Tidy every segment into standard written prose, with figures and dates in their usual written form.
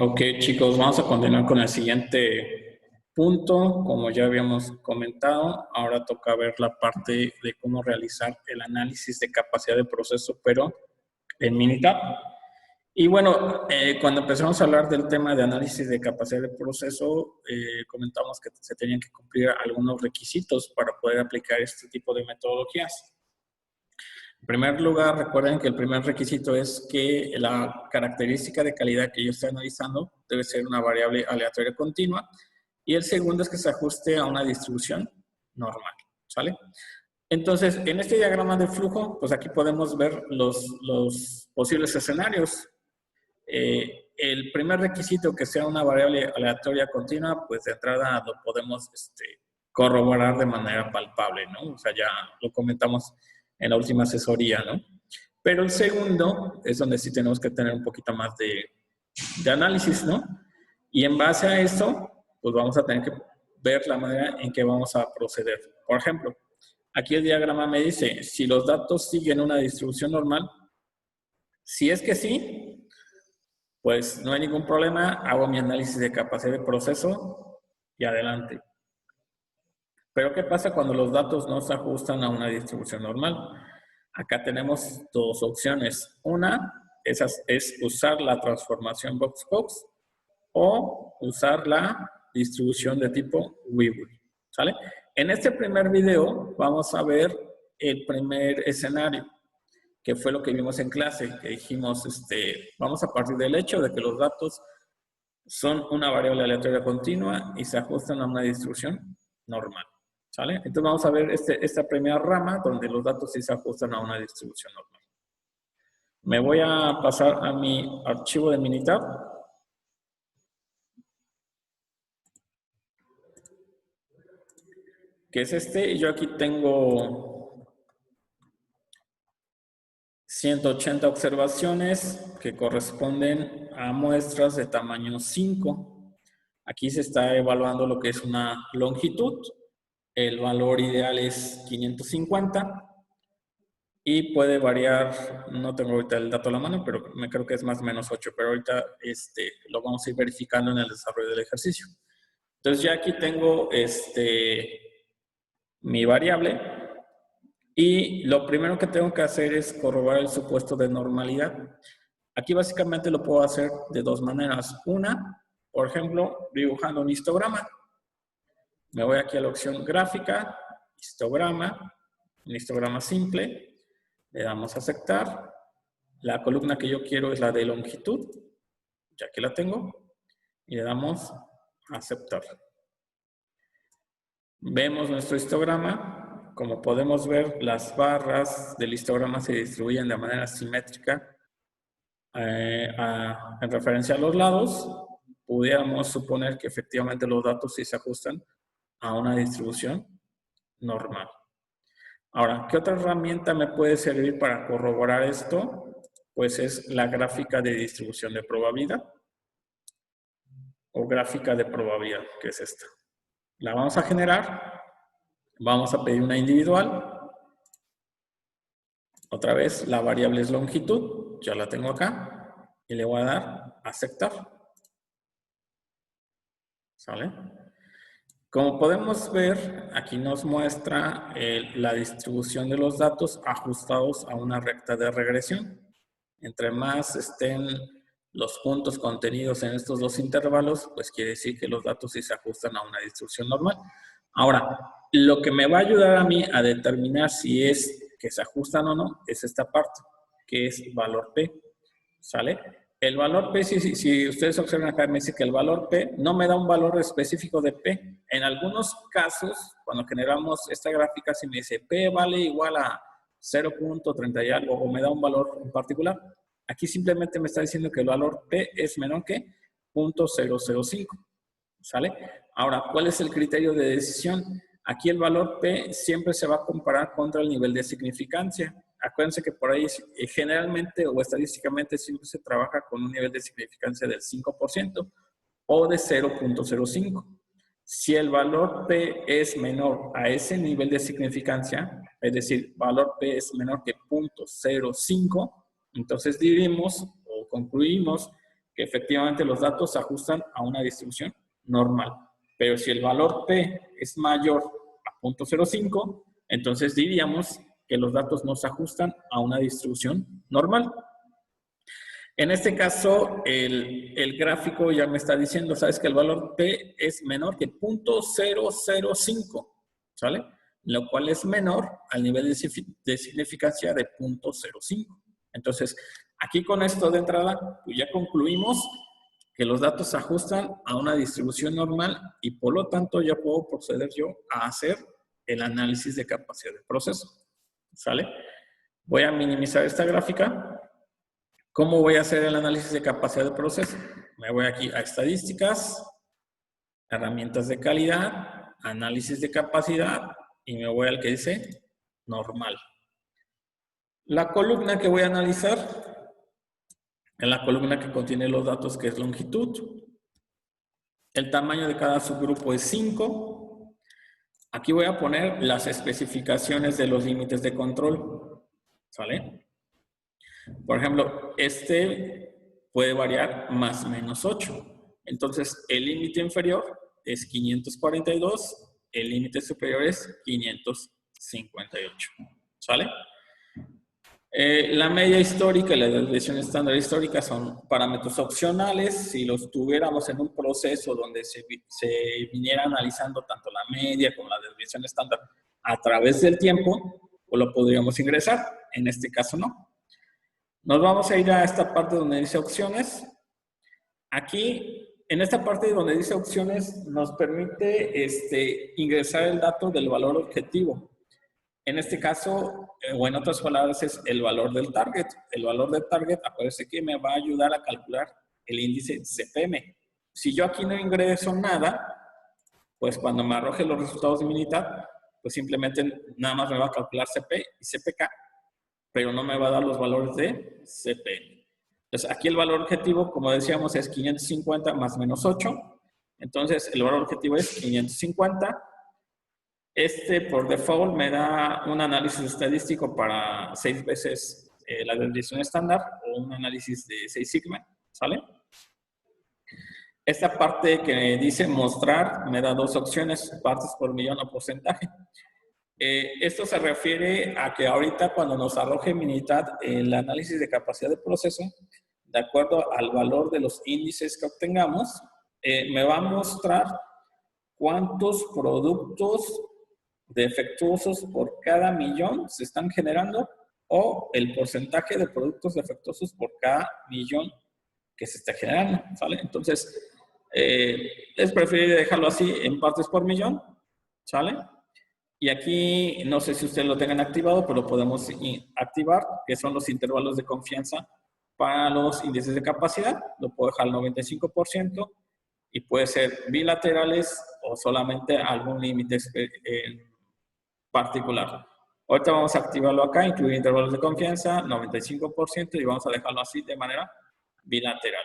Ok, chicos, vamos a continuar con el siguiente punto. Como ya habíamos comentado, ahora toca ver la parte de cómo realizar el análisis de capacidad de proceso, pero en Minitab. Y bueno, cuando empezamos a hablar del tema de análisis de capacidad de proceso, comentamos que se tenían que cumplir algunos requisitos para poder aplicar este tipo de metodologías. En primer lugar, recuerden que el primer requisito es que la característica de calidad que yo estoy analizando debe ser una variable aleatoria continua. Y el segundo es que se ajuste a una distribución normal, ¿sale? Entonces, en este diagrama de flujo, pues aquí podemos ver los posibles escenarios. El primer requisito que sea una variable aleatoria continua, pues de entrada lo podemos corroborar de manera palpable, ¿no? O sea, ya lo comentamos en la última asesoría, ¿no? Pero el segundo es donde sí tenemos que tener un poquito más de análisis, ¿no? Y en base a eso, pues vamos a tener que ver la manera en que vamos a proceder. Por ejemplo, aquí el diagrama me dice, si los datos siguen una distribución normal, si es que sí, pues no hay ningún problema, hago mi análisis de capacidad de proceso y adelante. Pero ¿qué pasa cuando los datos no se ajustan a una distribución normal? Acá tenemos dos opciones. Una es usar la transformación box-box o usar la distribución de tipo Weibull, ¿sale? En este primer video vamos a ver el primer escenario, que fue lo que vimos en clase, que dijimos, vamos a partir del hecho de que los datos son una variable aleatoria continua y se ajustan a una distribución normal, ¿sale? Entonces vamos a ver esta primera rama donde los datos sí se ajustan a una distribución normal. Me voy a pasar a mi archivo de Minitab. Que es y yo aquí tengo 180 observaciones que corresponden a muestras de tamaño 5. Aquí se está evaluando lo que es una longitud. El valor ideal es 550 y puede variar, no tengo ahorita el dato a la mano, pero me creo que es más o menos 8, pero ahorita lo vamos a ir verificando en el desarrollo del ejercicio. Entonces ya aquí tengo mi variable. Y lo primero que tengo que hacer es corroborar el supuesto de normalidad. Aquí básicamente lo puedo hacer de dos maneras. Una, por ejemplo, dibujando un histograma. Me voy aquí a la opción gráfica, histograma, un histograma simple. Le damos a aceptar. La columna que yo quiero es la de longitud. Ya que la tengo. Y le damos a aceptar. Vemos nuestro histograma. Como podemos ver, las barras del histograma se distribuyen de manera simétrica en referencia a los lados. Pudiéramos suponer que efectivamente los datos sí se ajustan a una distribución normal. Ahora, ¿qué otra herramienta me puede servir para corroborar esto? Pues es la gráfica de distribución de probabilidad o gráfica de probabilidad, que es esta. La vamos a generar. Vamos a pedir una individual. Otra vez, la variable es longitud. Ya la tengo acá. Y le voy a dar a aceptar. ¿Sale? Como podemos ver, aquí nos muestra la distribución de los datos ajustados a una recta de regresión. Entre más estén los puntos contenidos en estos dos intervalos, pues quiere decir que los datos sí se ajustan a una distribución normal. Ahora, lo que me va a ayudar a mí a determinar si es que se ajustan o no, es esta parte, que es valor P, ¿sale? El valor P, si ustedes observan acá, me dice que el valor P no me da un valor específico de P. En algunos casos, cuando generamos esta gráfica, si me dice P vale igual a 0.30 y algo, o me da un valor en particular. Aquí simplemente me está diciendo que el valor P es menor que 0.005, ¿sale? Ahora, ¿cuál es el criterio de decisión? Aquí el valor P siempre se va a comparar contra el nivel de significancia. Acuérdense que por ahí generalmente o estadísticamente siempre se trabaja con un nivel de significancia del 5% o de 0.05. Si el valor P es menor a ese nivel de significancia, es decir, valor P es menor que 0.05, entonces dirimos o concluimos que efectivamente los datos se ajustan a una distribución normal. Pero si el valor P es mayor a 0.05, entonces diríamos que los datos no se ajustan a una distribución normal. En este caso, el gráfico ya me está diciendo, sabes que el valor P es menor que 0.005, ¿sale? Lo cual es menor al nivel de significancia de 0.05. Entonces, aquí con esto de entrada, pues ya concluimos que los datos se ajustan a una distribución normal y por lo tanto ya puedo proceder yo a hacer el análisis de capacidad de proceso, ¿sale? Voy a minimizar esta gráfica. ¿Cómo voy a hacer el análisis de capacidad de proceso? Me voy aquí a estadísticas, herramientas de calidad, análisis de capacidad y me voy al que dice normal. La columna que voy a analizar es la columna que contiene los datos, que es longitud. El tamaño de cada subgrupo es 5. Aquí voy a poner las especificaciones de los límites de control, ¿sale? Por ejemplo, este puede variar más o menos 8. Entonces, el límite inferior es 542, el límite superior es 558. ¿Sale? La media histórica y la desviación estándar histórica son parámetros opcionales. Si los tuviéramos en un proceso donde se viniera analizando tanto la media como la desviación estándar a través del tiempo, pues lo podríamos ingresar. En este caso no. Nos vamos a ir a esta parte donde dice opciones. Aquí, en esta parte donde dice opciones, nos permite ingresar el dato del valor objetivo. En este caso, o en otras palabras, es el valor del target. El valor del target, acuérdense que me va a ayudar a calcular el índice CPM. Si yo aquí no ingreso nada, pues cuando me arroje los resultados de mi unidad, pues simplemente nada más me va a calcular CP y CPK, pero no me va a dar los valores de CPM. Entonces, aquí el valor objetivo, como decíamos, es 550 más menos 8. Entonces, el valor objetivo es 550. Por default me da un análisis estadístico para 6 veces la desviación estándar o un análisis de 6 sigma, ¿sale? Esta parte que dice mostrar me da dos opciones, partes por millón o porcentaje. Esto se refiere a que ahorita cuando nos arroje Minitab el análisis de capacidad de proceso, de acuerdo al valor de los índices que obtengamos, me va a mostrar cuántos productos defectuosos por cada millón se están generando o el porcentaje de productos defectuosos por cada millón que se está generando, ¿sale? Entonces, es preferible dejarlo así en partes por millón, ¿sale? Y aquí, no sé si ustedes lo tengan activado, pero lo podemos activar, que son los intervalos de confianza para los índices de capacidad. Lo puedo dejar al 95% y puede ser bilaterales o solamente algún límite particular. Ahorita vamos a activarlo acá, incluir intervalos de confianza, 95%, y vamos a dejarlo así de manera bilateral.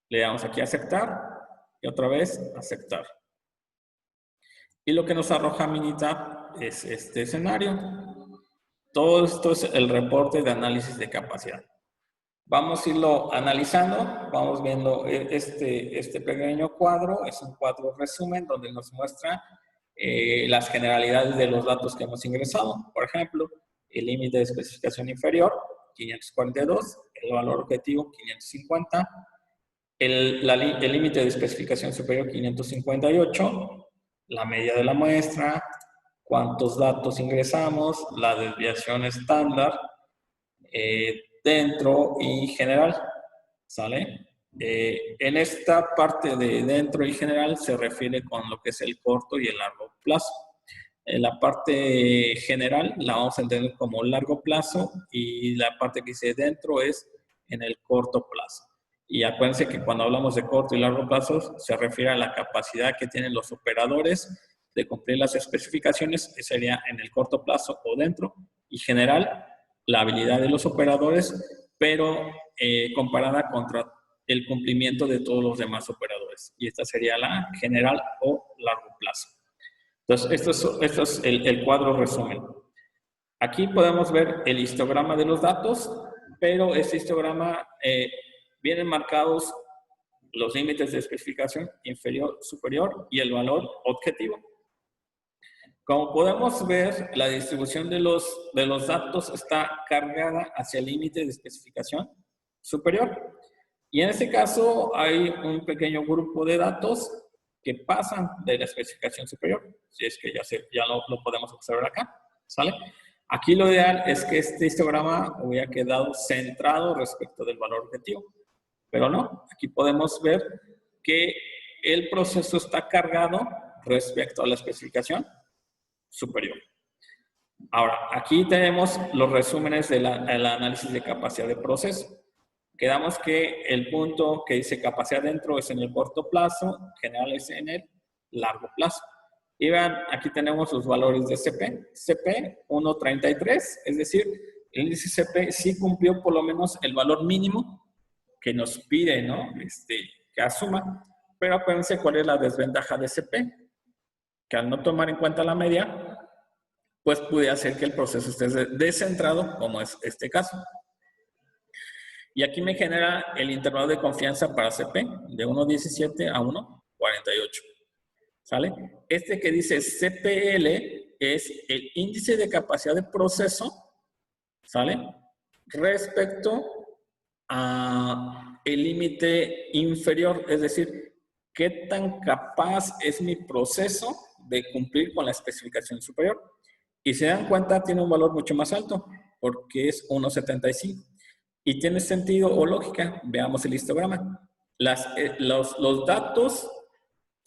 Le damos aquí a aceptar y otra vez aceptar. Y lo que nos arroja Minitab es este escenario. Todo esto es el reporte de análisis de capacidad. Vamos a irlo analizando, vamos viendo este pequeño cuadro, es un cuadro resumen donde nos muestra las generalidades de los datos que hemos ingresado. Por ejemplo, el límite de especificación inferior, 542, el valor objetivo, 550, el límite de especificación superior, 558, la media de la muestra, cuántos datos ingresamos, la desviación estándar, dentro y general, ¿sale? En esta parte de dentro y general se refiere con lo que es el corto y el largo plazo. En la parte general la vamos a entender como largo plazo y la parte que dice dentro es en el corto plazo. Y acuérdense que cuando hablamos de corto y largo plazo se refiere a la capacidad que tienen los operadores de cumplir las especificaciones, que sería en el corto plazo o dentro, y general, la habilidad de los operadores, pero comparada contra el cumplimiento de todos los demás operadores. Y esta sería la general o largo plazo. Entonces, esto es el cuadro resumen. Aquí podemos ver el histograma de los datos, pero este histograma vienen marcados los límites de especificación inferior, superior y el valor objetivo. Como podemos ver, la distribución de los datos está cargada hacia el límite de especificación superior. Y en este caso hay un pequeño grupo de datos que pasan de la especificación superior. Si es que ya lo podemos observar acá, ¿sale? Aquí lo ideal es que este histograma hubiera quedado centrado respecto del valor objetivo. Pero no, aquí podemos ver que el proceso está cargado respecto a la especificación superior. Ahora, aquí tenemos los resúmenes del análisis de capacidad de proceso. Quedamos que el punto que dice capacidad dentro es en el corto plazo, general es en el largo plazo. Y vean, aquí tenemos los valores de CP. CP 1.33, es decir, el índice CP sí cumplió por lo menos el valor mínimo que nos pide, ¿no? Que asuma. Pero acuérdense cuál es la desventaja de CP. Que al no tomar en cuenta la media, pues puede hacer que el proceso esté descentrado, como es este caso. Y aquí me genera el intervalo de confianza para CP de 1.17 a 1.48. ¿Sale? Este que dice CPL es el índice de capacidad de proceso, ¿sale? Respecto a el límite inferior, es decir, qué tan capaz es mi proceso de cumplir con la especificación superior. Y si se dan cuenta, tiene un valor mucho más alto, porque es 1.75. Y tiene sentido o lógica. Veamos el histograma. Los datos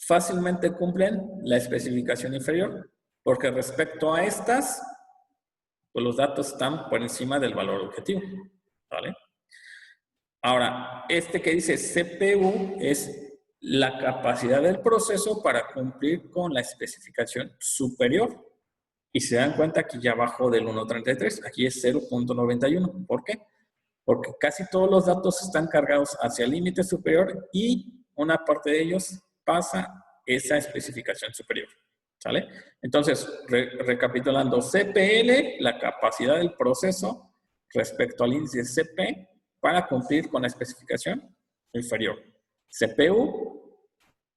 fácilmente cumplen la especificación inferior, porque respecto a estas, pues los datos están por encima del valor objetivo. ¿Vale? Ahora, este que dice CPU es la capacidad del proceso para cumplir con la especificación superior. Y se dan cuenta que ya bajó del 1.33, aquí es 0.91. ¿Por qué? Porque casi todos los datos están cargados hacia el límite superior y una parte de ellos pasa esa especificación superior. ¿Sale? Entonces, recapitulando, CPL, la capacidad del proceso respecto al índice CP para cumplir con la especificación inferior. CPU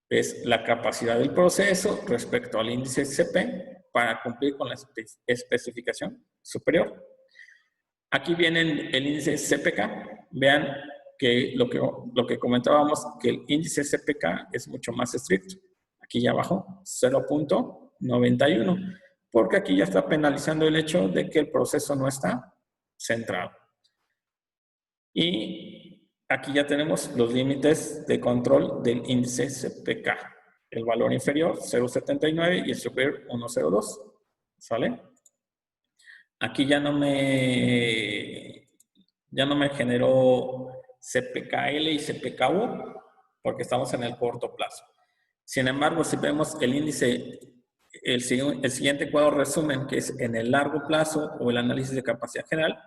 es la capacidad del proceso respecto al índice CP para cumplir con la especificación superior. Aquí viene el índice CPK. Vean que lo que comentábamos, que el índice CPK es mucho más estricto. Aquí ya abajo, 0.91, porque aquí ya está penalizando el hecho de que el proceso no está centrado. Y aquí ya tenemos los límites de control del índice CPK. El valor inferior, 0.79, y el superior, 1.02. ¿Sale? Aquí ya no me generó CPKL y CPKU porque estamos en el corto plazo. Sin embargo, si vemos el índice, el siguiente cuadro resumen, que es en el largo plazo o el análisis de capacidad general,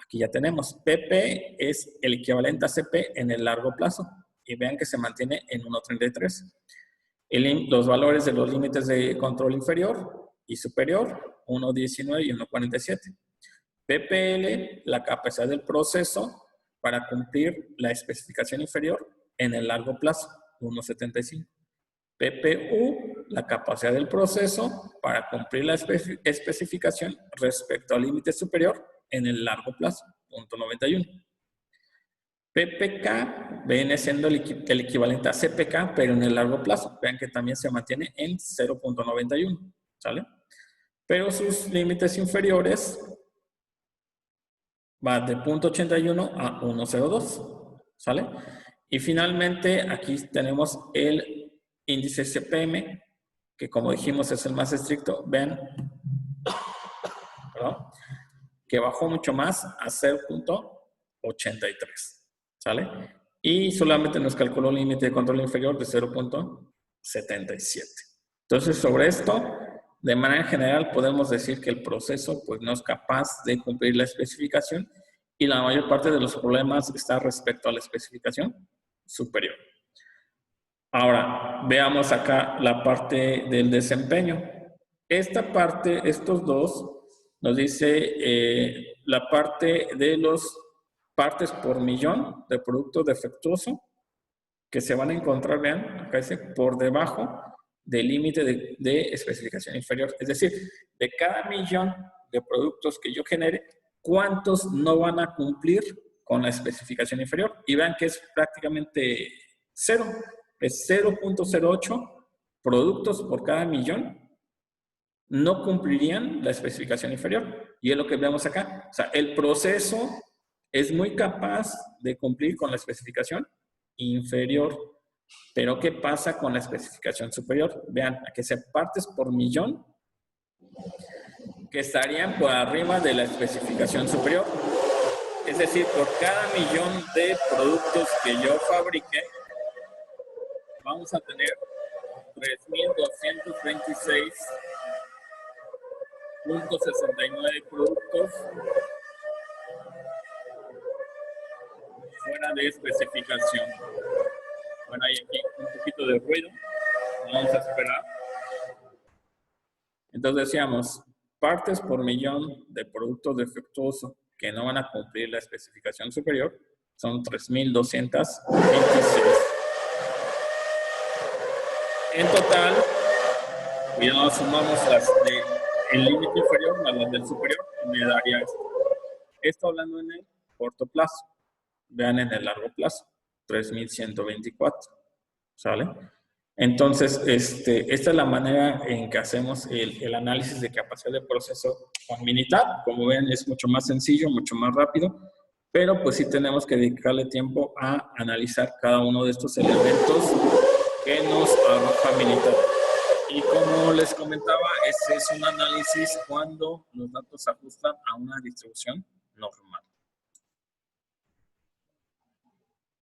aquí ya tenemos PP es el equivalente a CP en el largo plazo. Y vean que se mantiene en 1.33. Los valores de los límites de control inferior y superior, 1.19 y 1.47. PPL, la capacidad del proceso para cumplir la especificación inferior en el largo plazo, 1.75. PPU, la capacidad del proceso para cumplir la especificación respecto al límite superior en el largo plazo, 0.91. PPK viene siendo el equivalente a CPK, pero en el largo plazo. Vean que también se mantiene en 0.91, ¿sale? Pero sus límites inferiores van de 0.81 a 1.02, ¿sale? Y finalmente aquí tenemos el índice CPM, que como dijimos es el más estricto. Vean, perdón, que bajó mucho más a 0.83, ¿sale? Y solamente nos calculó un límite de control inferior de 0.77. Entonces, sobre esto, de manera general, podemos decir que el proceso pues, no es capaz de cumplir la especificación y la mayor parte de los problemas está respecto a la especificación superior. Ahora, veamos acá la parte del desempeño. Esta parte, estos dos, nos dice la parte de los partes por millón de producto defectuoso que se van a encontrar, vean, acá dice, por debajo del límite de especificación inferior. Es decir, de cada millón de productos que yo genere, ¿cuántos no van a cumplir con la especificación inferior? Y vean que es prácticamente cero. Es 0.08 productos por cada millón no cumplirían la especificación inferior. Y es lo que vemos acá. O sea, el proceso es muy capaz de cumplir con la especificación inferior. Pero ¿qué pasa con la especificación superior? Vean, aquí se partes por millón que estarían por arriba de la especificación superior. Es decir, por cada millón de productos que yo fabrique, vamos a tener 3.226.69 productos fuera de especificación. Bueno, hay aquí un poquito de ruido. Vamos a esperar. Entonces decíamos, partes por millón de productos defectuosos que no van a cumplir la especificación superior son 3.226. En total, ya sumamos las del límite inferior más las del superior y me daría esto. Esto hablando en el corto plazo. Vean en el largo plazo, 3.124. ¿Sale? Entonces, esta es la manera en que hacemos el análisis de capacidad de proceso con Minitab. Como ven, es mucho más sencillo, mucho más rápido, pero pues sí tenemos que dedicarle tiempo a analizar cada uno de estos elementos que nos arroja Minitab. Y como les comentaba, este es un análisis cuando los datos se ajustan a una distribución normal.